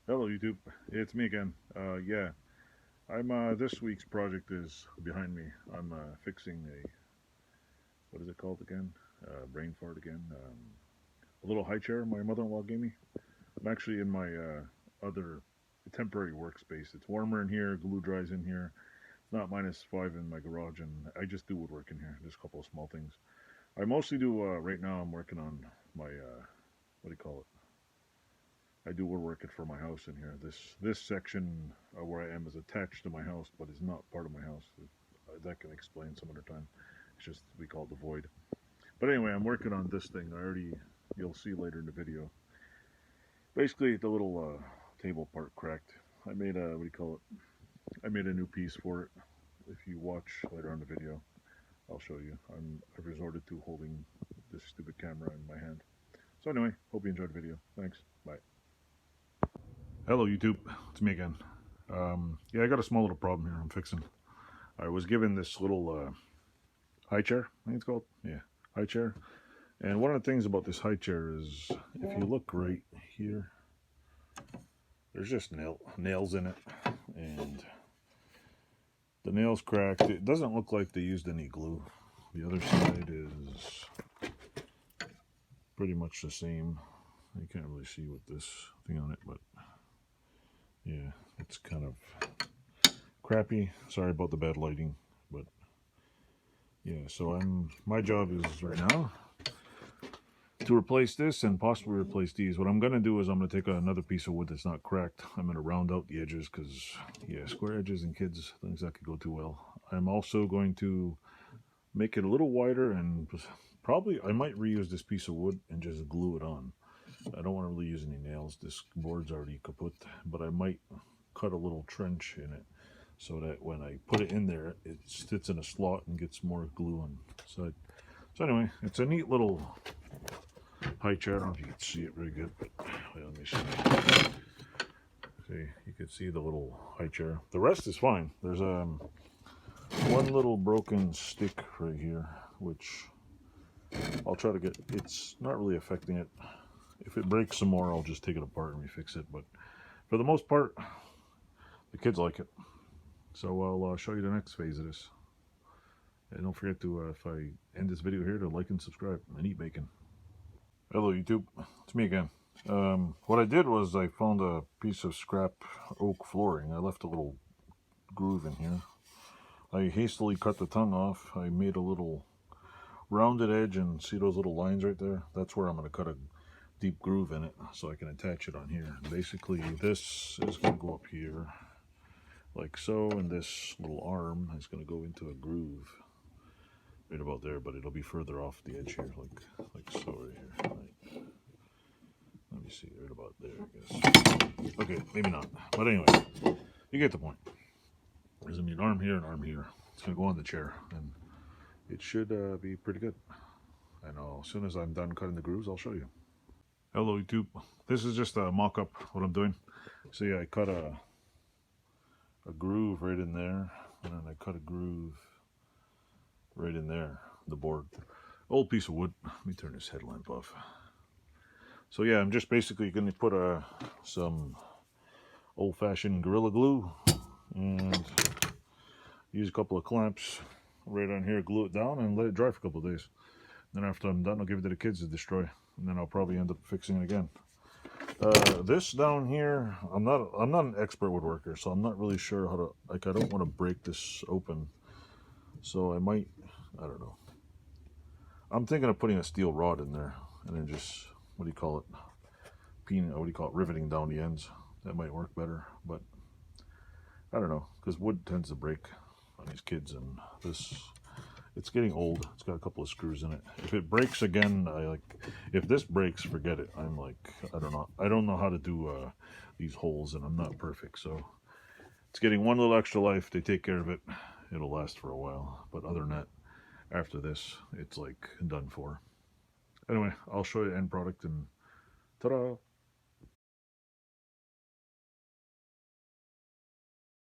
Hello YouTube, it's me again. Yeah, I'm this week's project is behind me. I'm fixing what is it called again? Brain fart again. A little high chair my mother-in-law gave me. I'm actually in my other temporary workspace. It's warmer in here, glue dries in here. It's not -5 in my garage, and I just do woodwork in here. Just a couple of small things. I mostly do right now. I'm working on my what do you call it? I do woodwork it for my house in here. This section where I am is attached to my house, but is not part of my house. That can explain some other time. It's just we call it the void. But anyway, I'm working on this thing. You'll see later in the video. Basically, the little table part cracked. I made a what do you call it? I made a new piece for it. If you watch later on the video, I'll show you. I've resorted to holding this stupid camera in my hand. So anyway, hope you enjoyed the video. Thanks. Bye. Hello YouTube, it's me again. Yeah, I got a small little problem here I'm fixing. I was given this little high chair, I think it's called. Yeah, high chair. And one of the things about this high chair is, if you look right here, there's just nails in it. And the nails cracked. It doesn't look like they used any glue. The other side is pretty much the same. You can't really see with this thing on it, but yeah, it's kind of crappy. Sorry about the bad lighting, but yeah, so my job is right now to replace this and possibly replace these. What I'm going to do is I'm going to take another piece of wood that's not cracked. I'm going to round out the edges because, yeah, square edges and kids, things that could go too well. I'm also going to make it a little wider, and probably I might reuse this piece of wood and just glue it on. I don't want to really use any nails. This board's already kaput, but I might cut a little trench in it so that when I put it in there, it sits in a slot and gets more glue on the side. So anyway, it's a neat little high chair. I don't know if you can see it very good, but wait, let me see. See, you can see the little high chair. The rest is fine. There's one little broken stick right here, which I'll try to get. It's not really affecting it. If it breaks some more, I'll just take it apart and refix it. But for the most part, the kids like it. So I'll show you the next phase of this. And don't forget to, if I end this video here, to like and subscribe and eat bacon. Hello YouTube, it's me again. What I did was I found a piece of scrap oak flooring. I left a little groove in here. I hastily cut the tongue off. I made a little rounded edge, and see those little lines right there? That's where I'm going to cut a deep groove in it so I can attach it on here. And basically this is going to go up here like so, and this little arm is going to go into a groove right about there, but it'll be further off the edge here, like so right here. Right. Let me see, right about there, I guess. Okay, maybe not, but anyway, you get the point. There's gonna be an arm here, an arm here. It's gonna go on the chair, and it should be pretty good. And as soon as I'm done cutting the grooves, I'll show you. Hello YouTube, this is just a mock-up what I'm doing. See, I cut a groove right in there, and then I cut a groove right in there, the board. Old piece of wood. Let me turn this headlamp off. So yeah, I'm just basically going to put some old-fashioned Gorilla Glue and use a couple of clamps right on here, glue it down, and let it dry for a couple of days. Then after I'm done, I'll give it to the kids to destroy, and then I'll probably end up fixing it again. This down here, I'm not an expert woodworker, so I'm not really sure how to, like, I don't want to break this open, so I might, I don't know. I'm thinking of putting a steel rod in there and then just, what do you call it, riveting down the ends. That might work better, but I don't know, because wood tends to break on these kids, and it's getting old. It's got a couple of screws in it. If it breaks again, if this breaks, forget it. I'm like, I don't know how to do these holes, and I'm not perfect, so it's getting one little extra life. They take care of it. It'll last for a while, but other than that, after this, it's like done for. Anyway, I'll show you the end product, and ta-da!